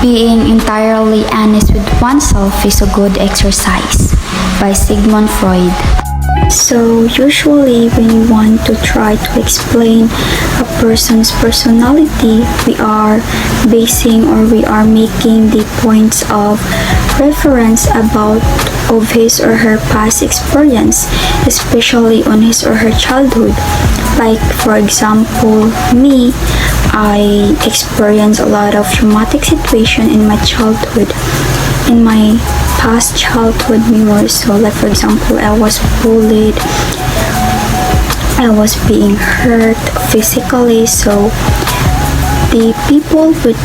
Being entirely honest with oneself is a good exercise by Sigmund Freud. So usually when we want to try to explain a person's personality, we are basing or we are making the points of reference about of his or her past experience, especially on his or her childhood. Like for example, me, I experienced a lot of traumatic situation in my childhood, in my past childhood memories. So like for example, I was bullied, I was being hurt physically, so the people would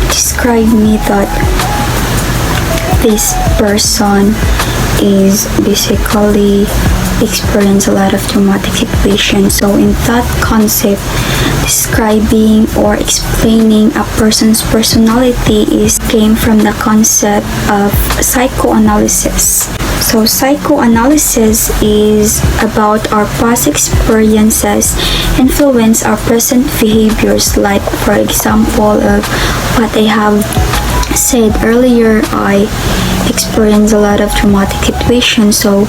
describe me that this person is basically experience a lot of traumatic situations. So in that concept, describing or explaining a person's personality came from the concept of psychoanalysis. So psychoanalysis is about our past experiences influence our present behaviors. Like for example, of what I have said earlier, I experienced a lot of traumatic situations, so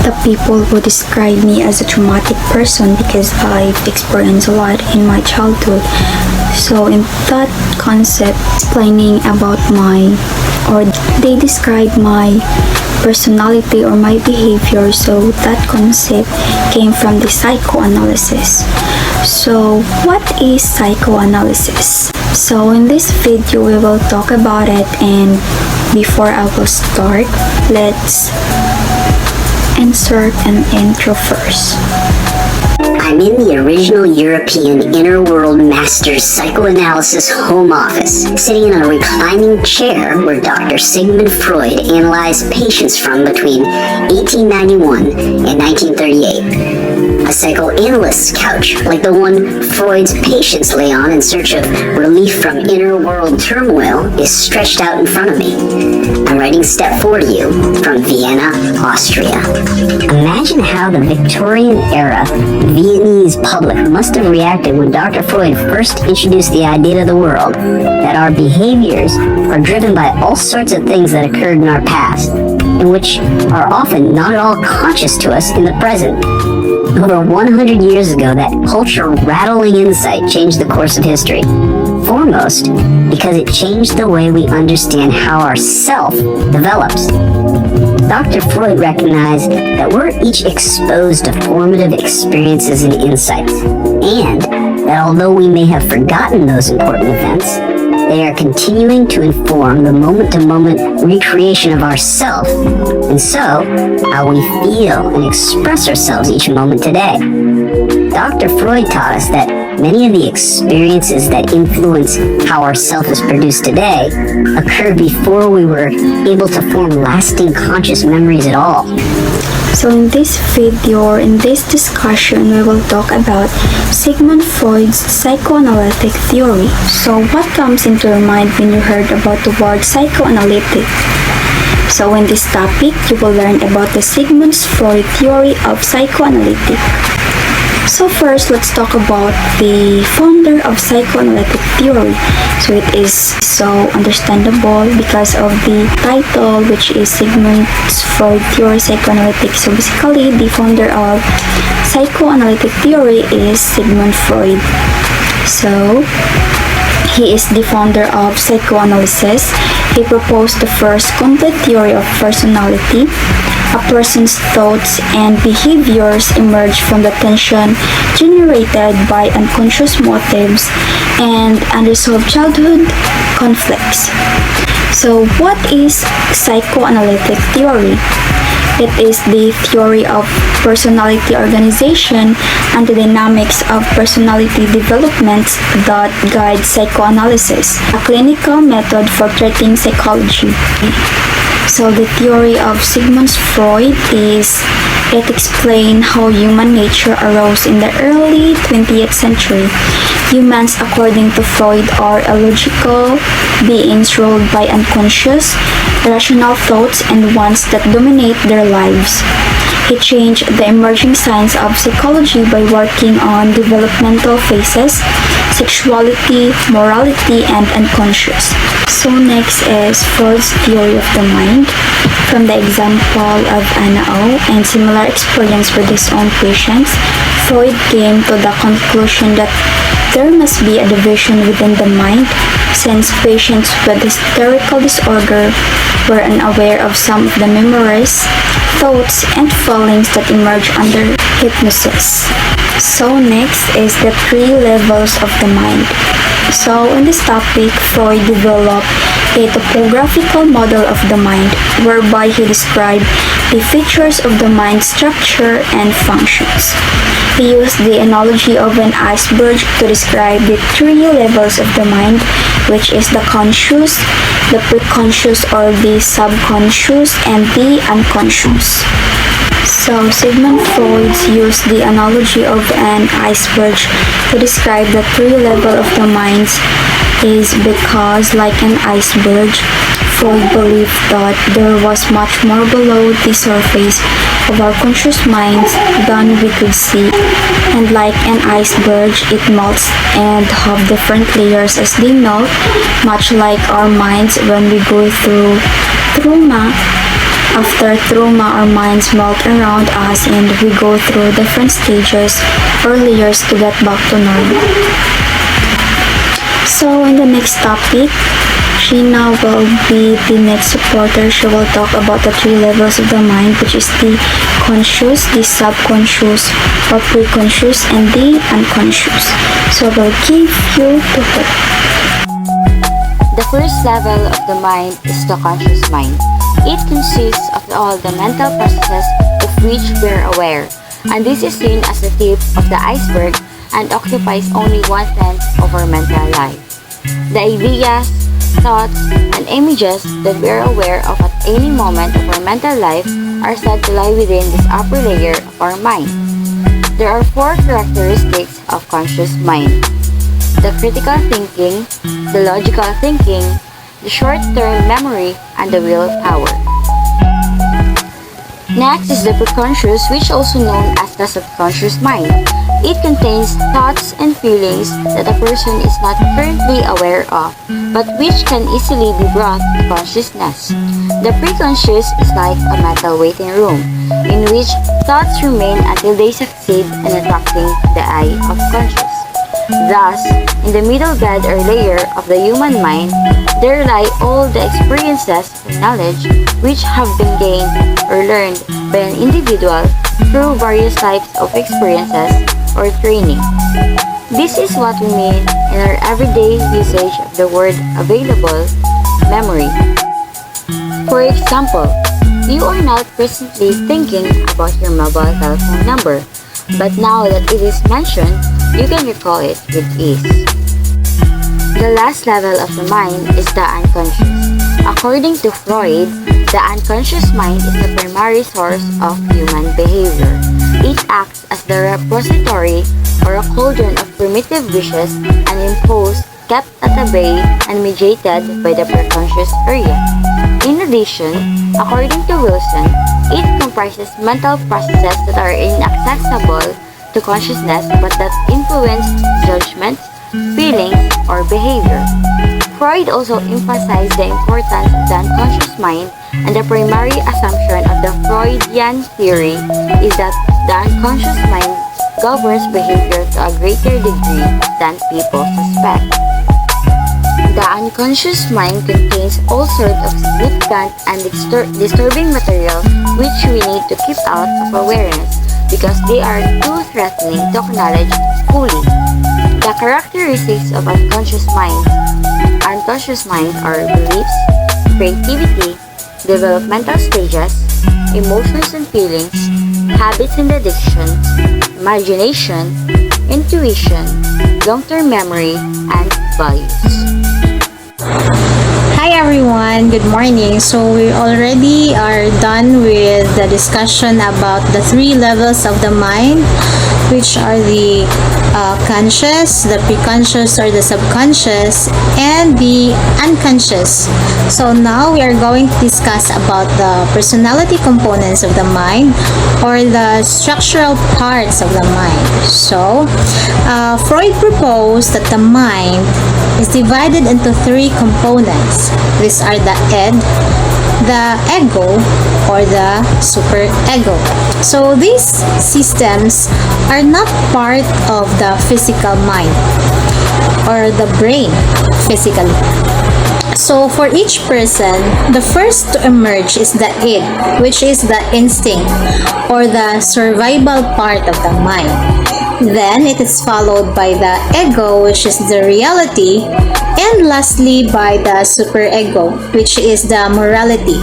the people would describe me as a traumatic person because I've experienced a lot in my childhood. So in that concept, explaining about or they describe my personality or my behavior, so that concept came from the psychoanalysis. So what is psychoanalysis? So in this video we will talk about it, and before I will start, let's insert an intro first. I'm in the original European inner world master's psychoanalysis home office, sitting in a reclining chair where Dr. Sigmund Freud analyzed patients from between 1891 and 1938. A psychoanalyst's couch, like the one Freud's patients lay on in search of relief from inner world turmoil, is stretched out in front of me. I'm writing step 4 to you from Vienna, Austria. Imagine how the Victorian era Viennese public must have reacted when Dr. Freud first introduced the idea to the world that our behaviors are driven by all sorts of things that occurred in our past, and which are often not at all conscious to us in the present. Over 100 years ago, that culture-rattling insight changed the course of history. Foremost, because it changed the way we understand how our self develops. Dr. Freud recognized that we're each exposed to formative experiences and insights, and that although we may have forgotten those important events, they are continuing to inform the moment-to-moment recreation of ourself, and so how we feel and express ourselves each moment today. Dr. Freud taught us that many of the experiences that influence how our self is produced today occurred before we were able to form lasting conscious memories at all. So in this video or in this discussion, we will talk about Sigmund Freud's psychoanalytic theory. So what comes into your mind when you heard about the word psychoanalytic? So in this topic, you will learn about the Sigmund Freud theory of psychoanalytic. So first, let's talk about the founder of psychoanalytic theory. So it is so understandable because of the title, which is Sigmund Freud theory psychoanalytic. So basically, the founder of psychoanalytic theory is Sigmund Freud. So he is the founder of psychoanalysis. He proposed the first complete theory of personality. A person's thoughts and behaviors emerge from the tension generated by unconscious motives and unresolved childhood conflicts. So what is psychoanalytic theory? It is the theory of personality organization and the dynamics of personality development that guides psychoanalysis, a clinical method for treating psychology. So the theory of Sigmund Freud it explains how human nature arose in the early 20th century. Humans, according to Freud, are illogical beings ruled by unconscious, irrational thoughts and wants that dominate their lives. He changed the emerging science of psychology by working on developmental phases, sexuality, morality, and unconscious. So next is Freud's theory of the mind. From the example of Anna O and similar experience with his own patients, Freud came to the conclusion that there must be a division within the mind, since patients with hysterical disorder were unaware of some of the memories, thoughts, and feelings that emerge under hypnosis. So next is the three levels of the mind. So in this topic, Freud developed a topographical model of the mind whereby he described the features of the mind structure and functions. He used the analogy of an iceberg to describe the three levels of the mind, which is the conscious, the preconscious or the subconscious, and the unconscious. So Sigmund Freud used the analogy of an iceberg to describe the three levels of the minds is because, like an iceberg, Freud believed that there was much more below the surface of our conscious minds than we could see, and like an iceberg, it melts and have different layers as they melt, much like our minds when we go through trauma. After trauma, our minds melt around us and we go through different stages or layers to get back to normal. So in the next topic, Sheena will be the next supporter. She will talk about the three levels of the mind, which is the conscious, the subconscious or preconscious, and the unconscious. So we'll give you to her. The first level of the mind is the conscious mind. It consists of all the mental processes of which we are aware, and this is seen as the tip of the iceberg and occupies only 1/10 of our mental life. The ideas, thoughts, and images that we are aware of at any moment of our mental life are said to lie within this upper layer of our mind. There are four characteristics of conscious mind: the critical thinking, the logical thinking, the short-term memory, and the willpower. Next is the preconscious, which is also known as the subconscious mind. It contains thoughts and feelings that a person is not currently aware of, but which can easily be brought to consciousness. The preconscious is like a metal waiting room, in which thoughts remain until they succeed in attracting the eye of conscious. Thus, in the middle bed or layer of the human mind, there lie all the experiences and knowledge which have been gained or learned by an individual through various types of experiences or training. This is what we mean in our everyday usage of the word available, memory. For example, you are not presently thinking about your mobile telephone number, but now that it is mentioned, you can recall it with ease. The last level of the mind is the unconscious. According to Freud, the unconscious mind is the primary source of human behavior. It acts as the repository or a cauldron of primitive wishes and impulses kept at bay and mediated by the preconscious area. In addition, according to Wilson, it comprises mental processes that are inaccessible to consciousness but that influence judgments, feelings, or behavior. Freud also emphasized the importance of the unconscious mind, and the primary assumption of the Freudian theory is that the unconscious mind governs behavior to a greater degree than people suspect. The unconscious mind contains all sorts of significant and disturbing material which we need to keep out of awareness because they are too threatening to acknowledge fully. The characteristics of unconscious minds are beliefs, creativity, developmental stages, emotions and feelings, habits and addictions, imagination, intuition, long-term memory, and values. Hi everyone, good morning. So we already are done with the discussion about the three levels of the mind, which are the conscious, the preconscious or the subconscious, and the unconscious. So now we are going to discuss about the personality components of the mind, or the structural parts of the mind. So Freud proposed that the mind is divided into three components. These are the id, the ego, or the superego. So these systems are not part of the physical mind or the brain physically. So for each person, the first to emerge is the id, which is the instinct or the survival part of the mind. Then it is followed by the ego, which is the reality, and lastly by the superego, which is the morality.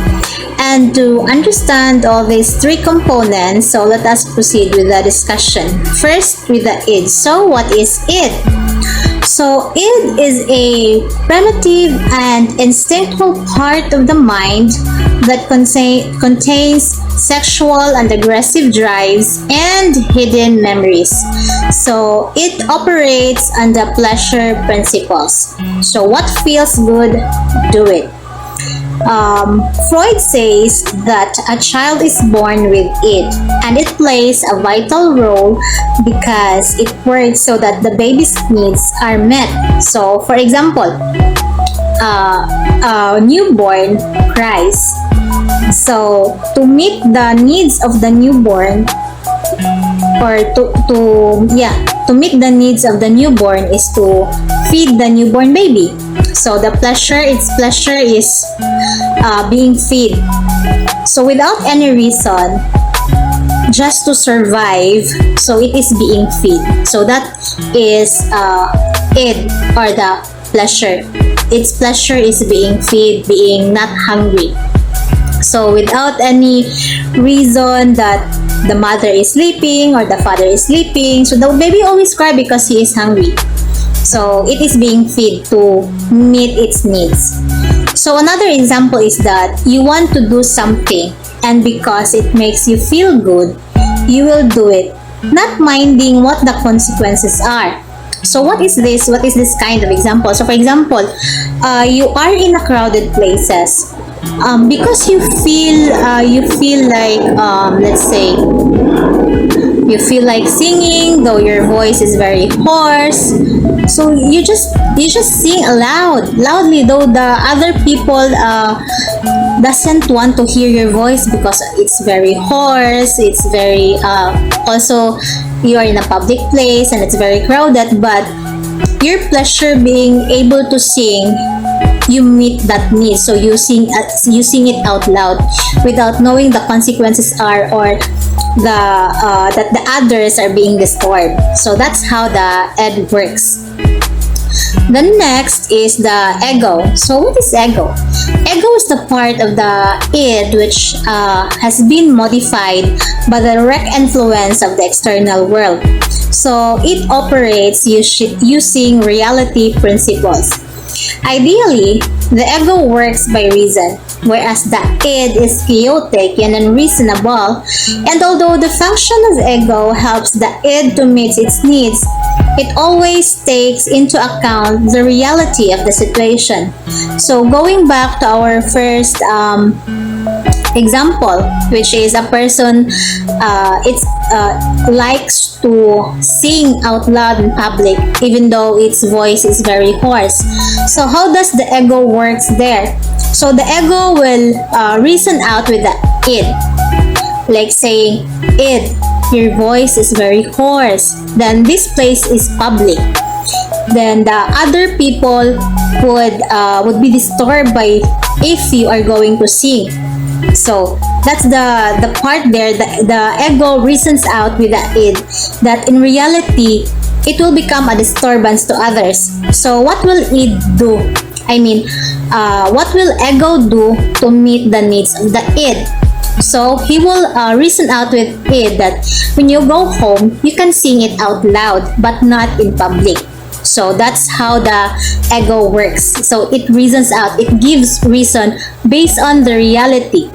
And to understand all these three components, so let us proceed with the discussion. First, with the id. So what is id? So id is a primitive and instinctual part of the mind that contains sexual and aggressive drives and hidden memories. So it operates on the pleasure principles. So what feels good, do it. Freud says that a child is born with it, and it plays a vital role because it works so that the baby's needs are met. So, for example, a newborn cries. So, to meet the needs of the newborn, or to meet the needs of the newborn is to feed the newborn baby. So the pleasure is being fed. So without any reason, just to survive, so it is being fed. So that is it, or the pleasure. Its pleasure is being fed, being not hungry. So without any reason that the mother is sleeping or the father is sleeping, so the baby always cry because he is hungry. So it is being fed to meet its needs. So another example is that you want to do something, and because it makes you feel good, you will do it, not minding what the consequences are. So what is this? What is this kind of example? So for example, you are in a crowded places. Because you feel like let's say you feel like singing, though your voice is very hoarse. So you just sing loudly, though the other people doesn't want to hear your voice because it's very hoarse. It's very also you are in a public place and it's very crowded. But your pleasure being able to sing, you meet that need, so you sing it out loud without knowing the consequences are, or that the others are being disturbed. So that's how the ed works. The next is the ego. So what is ego? Ego is the part of the id which has been modified by the direct influence of the external world. So it operates using reality principles. Ideally, the ego works by reason, whereas the id is chaotic and unreasonable. And although the function of ego helps the id to meet its needs, it always takes into account the reality of the situation. So going back to our first example, which is a person likes to sing out loud in public even though its voice is very hoarse. So how does the ego works there? So the ego will reason out with the id, like saying, id, your voice is very hoarse, then this place is public. Then the other people would be disturbed by if you are going to sing. So that's the part there. The ego reasons out with the id that in reality it will become a disturbance to others. So what will id do? What will ego do to meet the needs of the id? So he will reason out with id that when you go home, you can sing it out loud but not in public. So that's how the ego works. So it reasons out, it gives reason based on the reality.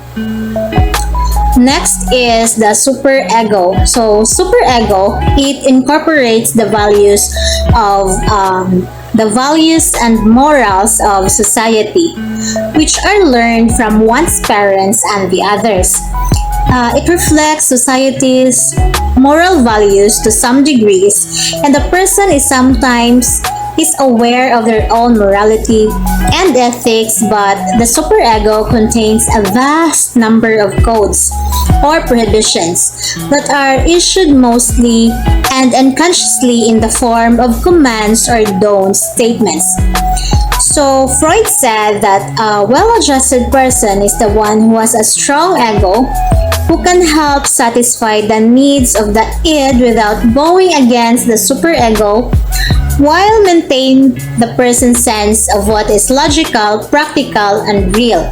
Next is the superego. So superego, it incorporates the values and morals of society, which are learned from one's parents and the others. It reflects society's moral values to some degrees, and the person is aware of their own morality and ethics, but the superego contains a vast number of codes or prohibitions that are issued mostly and unconsciously in the form of commands or don't statements. So Freud said that a well-adjusted person is the one who has a strong ego, who can help satisfy the needs of the id without going against the superego, while maintain the person's sense of what is logical, practical, and real.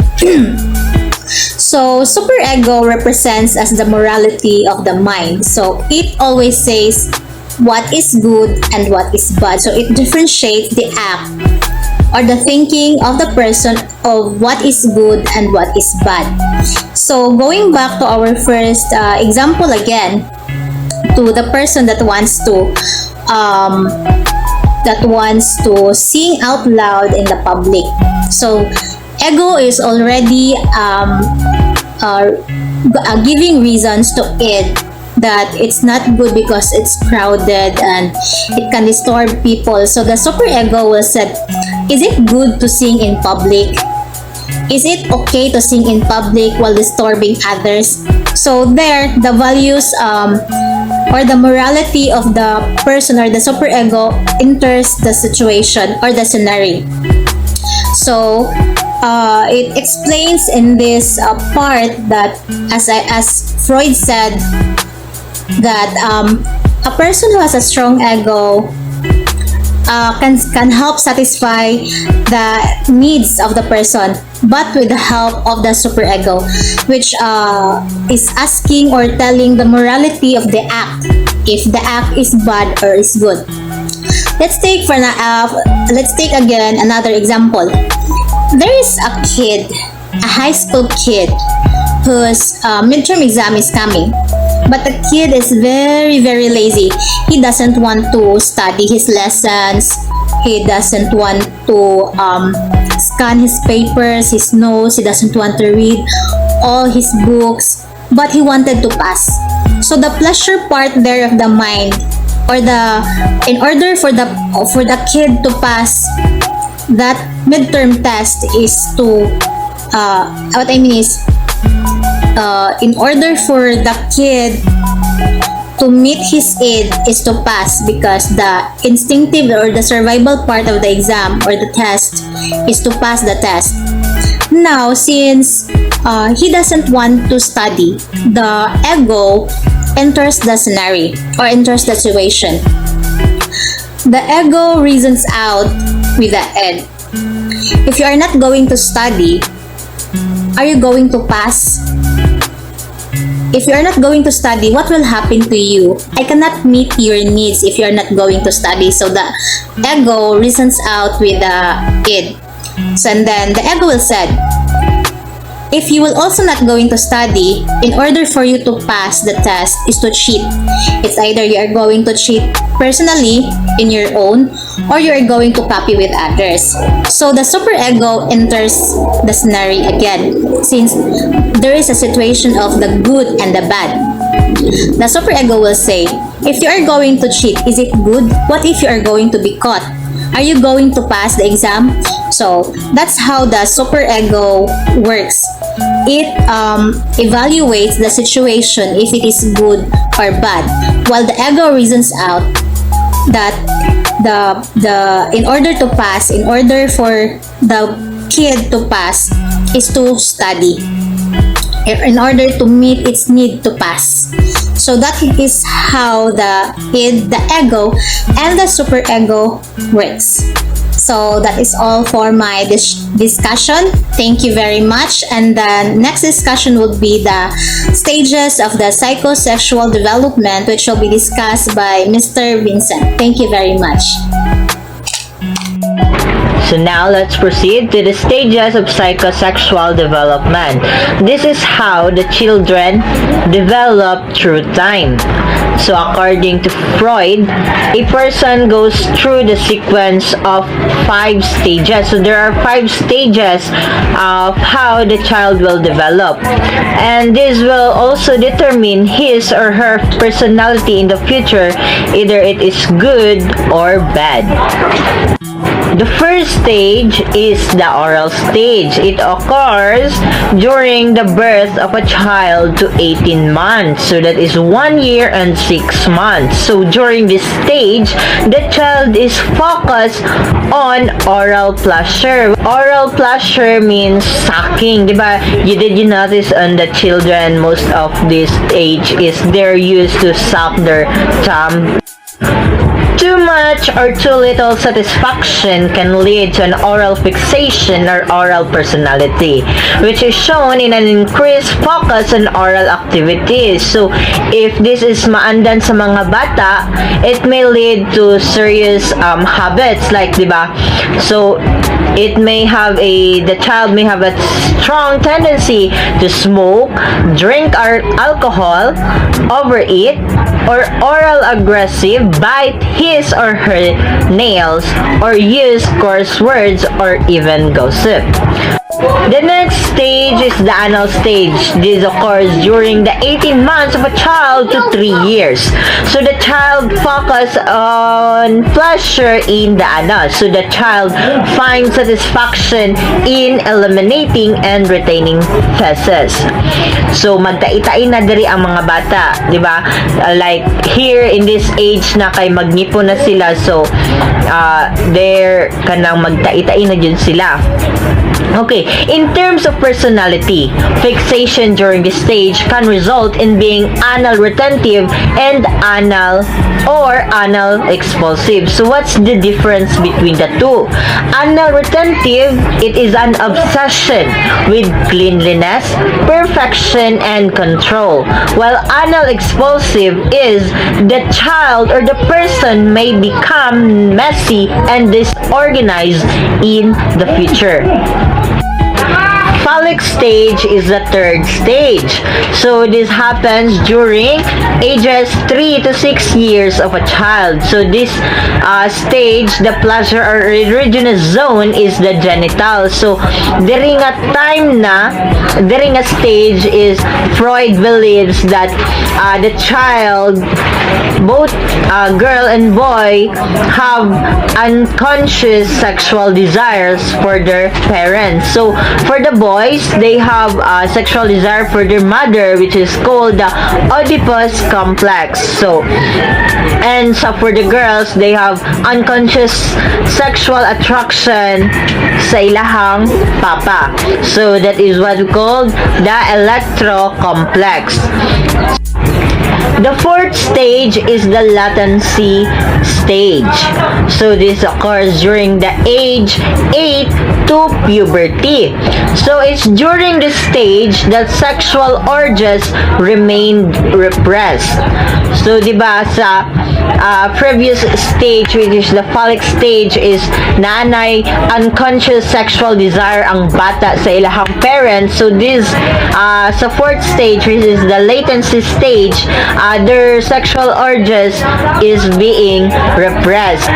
So superego represents as the morality of the mind. So it always says what is good and what is bad. So it differentiates the act or the thinking of the person of what is good and what is bad. So going back to our first example again, to the person that wants to sing out loud in the public. So ego is already giving reasons to it that it's not good because it's crowded and it can disturb people. So the superego will say, is it good to sing in public? Is it okay to sing in public while disturbing others? So there, the values or the morality of the person or the superego enters the situation or the scenario. So it explains in this part that, as Freud said, that a person who has a strong ego can help satisfy the needs of the person, but with the help of the superego, which is asking or telling the morality of the act, if the act is bad or is good. Let's take again another example. There is a kid, a high school kid, whose midterm exam is coming. But the kid is very, very lazy. He doesn't want to study his lessons. He doesn't want to scan his papers, his notes. He doesn't want to read all his books. But he wanted to pass. So the pleasure part there of the mind, or in order for the kid to pass that midterm test, is to in order for the kid to meet his id is to pass, because the instinctive or the survival part of the exam or the test is to pass the test. Now, since he doesn't want to study, the ego enters the scenario or enters the situation. The ego reasons out with the id. If you are not going to study, are you going to pass? If you are not going to study, what will happen to you? I cannot meet your needs if you are not going to study. So the ego reasons out with the id. So, and then the ego will say, if you will also not going to study, in order for you to pass the test is to cheat. It's either you are going to cheat personally in your own, or you are going to copy with others. So the superego enters the scenario again, since there is a situation of the good and the bad. The superego will say, if you are going to cheat, is it good? What if you are going to be caught? Are you going to pass the exam? So that's how the superego works. It evaluates the situation if it is good or bad, while the ego reasons out that in order to pass, in order for the kid to pass, is to study in order to meet its need to pass. So that is how the ego and the superego works. So that is all for my discussion. Thank you very much. And the next discussion would be the stages of the psychosexual development, which will be discussed by Mr. Vincent. Thank you very much. So now let's proceed to the stages of psychosexual development. This is how the children develop through time. So according to Freud, a person goes through the sequence of 5 stages. So there are 5 stages of how the child will develop. And this will also determine his or her personality in the future, either it is good or bad. The first stage is the oral stage. It occurs during the birth of a child to 18 months. So that is 1 year and 6 months. So during this stage, the child is focused on oral pleasure. Oral pleasure means sucking. Diba? Did you notice on the children, most of this age is they're used to suck their thumb. Too much or too little satisfaction can lead to an oral fixation or oral personality, which is shown in an increased focus on oral activities. So, if this is maandan sa mga bata, it may lead to serious habits, like, diba? So, the child may have a strong tendency to smoke, drink alcohol, overeat, or oral aggressive, bite his or her nails, or use coarse words, or even gossip. The next stage is the anal stage. This occurs during the 18 months of a child to 3 years. So the child focuses on pleasure in the anal. So the child finds satisfaction in eliminating and retaining feces. So magtai-tai na diri ang mga bata, di ba? Like here in this age na kay magnipo na sila, so there kanang magtai-tai na dyan sila. Okay, in terms of personality, fixation during this stage can result in being anal retentive and anal expulsive. So what's the difference between the two? Anal retentive, it is an obsession with cleanliness, perfection, and control. While anal expulsive is the child or the person may become messy and disorganized in the future. Phallic stage is the third stage. So this happens during ages 3 to 6 years of a child. So this stage, the pleasure or erogenous zone is the genital. So during a stage is Freud believes that the child, both girl and boy, have unconscious sexual desires for their parents. So for the boys, they have sexual desire for their mother, which is called the Oedipus complex. So for the girls, they have unconscious sexual attraction sa ilahang papa. So that is what we call the electro complex. The fourth stage is the latency stage. So this occurs during the age 8 to puberty. So it's during this stage that sexual urges remain repressed. So diba sa previous stage, which is the phallic stage, is nanay unconscious sexual desire ang bata sa ilahang parents. So this sa fourth stage, which is the latency stage, their sexual urges is being repressed.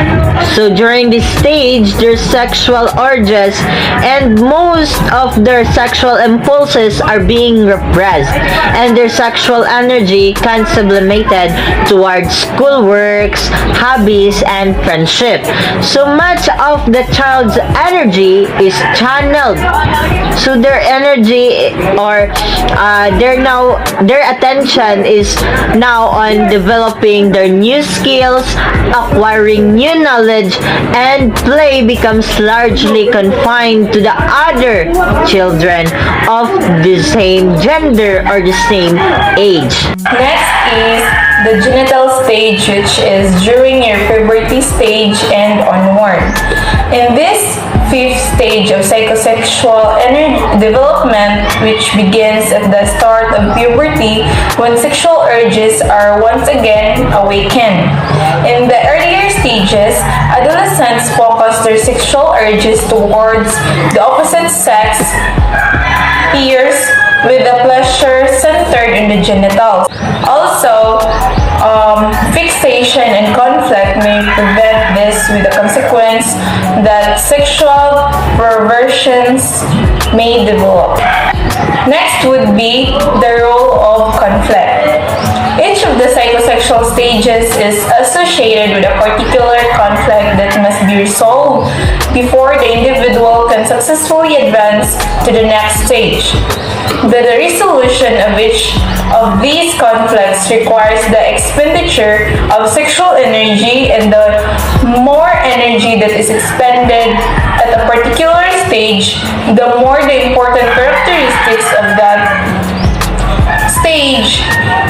So during this stage, their sexual urges and most of their sexual impulses are being repressed, and their sexual energy can sublimated towards schoolworks, hobbies, and friendship. So much of the child's energy is channeled. So their energy or their attention is now on developing their new skills, acquiring new knowledge, and play becomes largely confined to the other children of the same gender or the same age. Next is the genital stage, which is during your puberty stage and onward. In this fifth stage of psychosexual development, which begins at the start of puberty when sexual urges are once again awakened. In the earlier stages, adolescents focus their sexual urges towards the opposite sex peers with the pleasure centered in the genitals. Also, fixation and conflict may prevent this, with the consequence that sexual perversions may develop. Next would be the role of conflict. Each of the psychosexual stages is associated with a particular conflict that must be resolved before the individual can successfully advance to the next stage. The resolution of each of these conflicts requires the expenditure of sexual energy, and the more energy that is expended at a particular stage, the more the important characteristics of that stage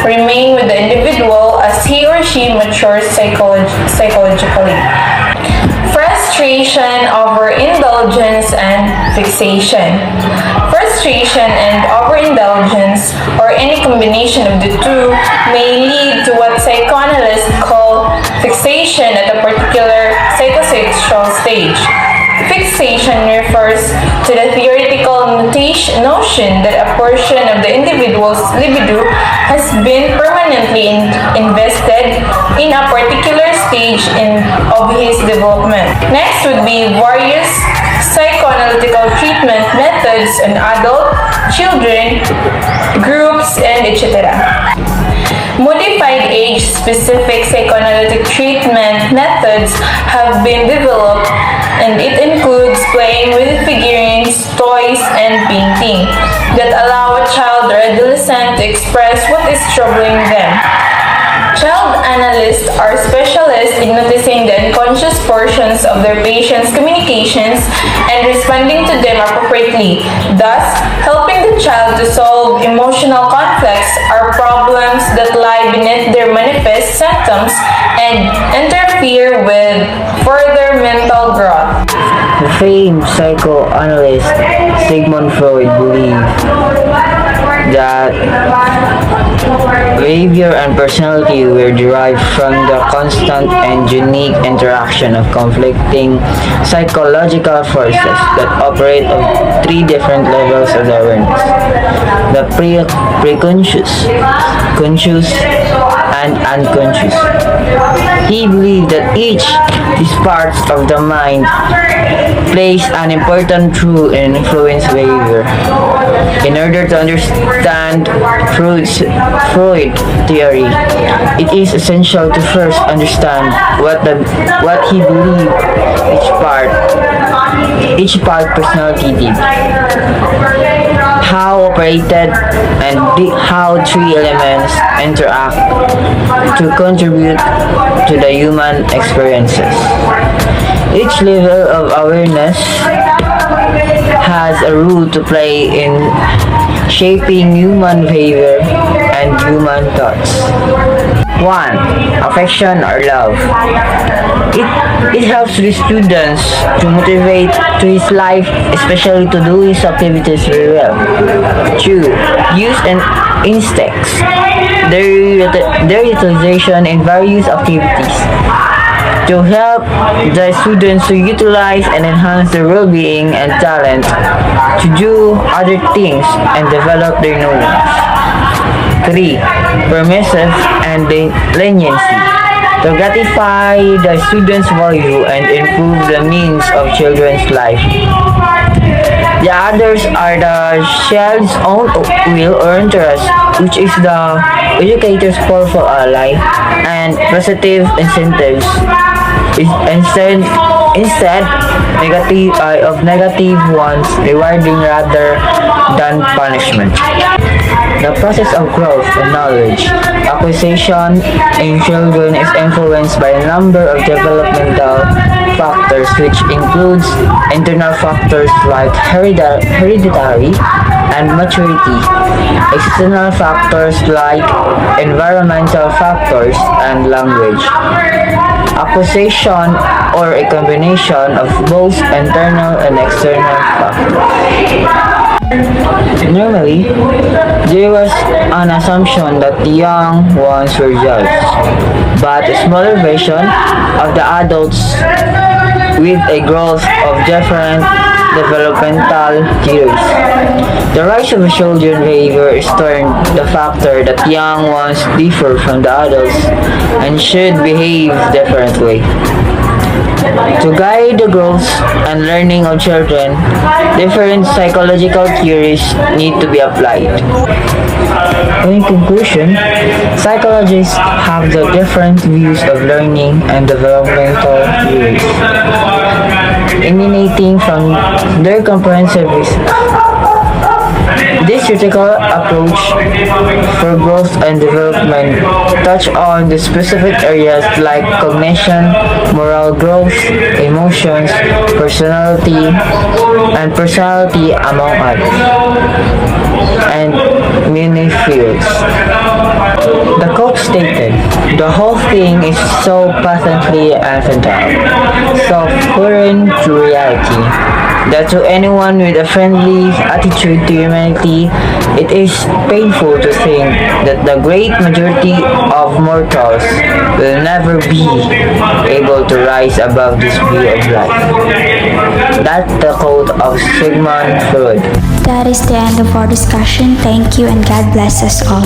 remain with the individual as he or she matures psychologically. Frustration, overindulgence, and fixation. Frustration and overindulgence, or any combination of the two, may lead to what psychoanalysts call fixation at a particular psychosexual stage. Fixation refers to the theoretical notion that a portion of the individual's libido has been permanently invested in a particular stage of his development. Next would be various psychoanalytical treatment methods on adult, children, groups, and etc. Modified age-specific psychoanalytic treatment methods have been developed, and it includes playing with figurines, toys, and painting that allow a child or adolescent to express what is troubling them. Child analysts are specialists in noticing the unconscious portions of their patients' communications and responding to them appropriately, thus helping the child to solve emotional conflicts or problems that lie beneath their manifest symptoms and interfere with further mental growth. The famed psychoanalyst Sigmund Freud believed that behavior and personality were derived from the constant and unique interaction of conflicting psychological forces that operate on three different levels of awareness: the preconscious, conscious, and unconscious. He believed that each of these parts of the mind plays an important role in influence behavior. In order to understand Freud theory, it is essential to first understand what he believed each part personality did, how operated, and how three elements interact to contribute to the human experiences. Each level of awareness has a role to play in shaping human behavior and human thoughts. 1. Affection or love. It helps the students to motivate to his life, especially to do his activities very well. 2. Use and instincts. Their utilization in various activities to help the students to utilize and enhance their well-being and talent to do other things and develop their knowledge. 3. Permissive and leniency to gratify the student's value and improve the means of children's life. The others are the child's own will or interest, which is the educator's powerful ally, and positive incentives. Instead negative ones, rewarding rather than punishment. The process of growth and knowledge acquisition in children is influenced by a number of developmental factors, which includes internal factors like hereditary and maturity, external factors like environmental factors and language. Acquisition or a combination of both internal and external factors. Normally, there was an assumption that the young ones were judged, but a smaller version of the adults with a growth of different developmental theories. The rise of children's behavior is turned the factor that young ones differ from the adults and should behave differently. To guide the growth and learning of children, different psychological theories need to be applied. In conclusion, psychologists have the different views of learning and developmental theories, emanating from their comprehensive research. This critical approach for growth and development touch on the specific areas like cognition, moral growth, emotions, personality, among others, and many fields. The quote stated, "The whole thing is so patently infantile, so foreign to reality, that to anyone with a friendly attitude to humanity, it is painful to think that the great majority of mortals will never be able to rise above this view of life." That's the quote of Sigmund Freud. That is the end of our discussion. Thank you and God bless us all.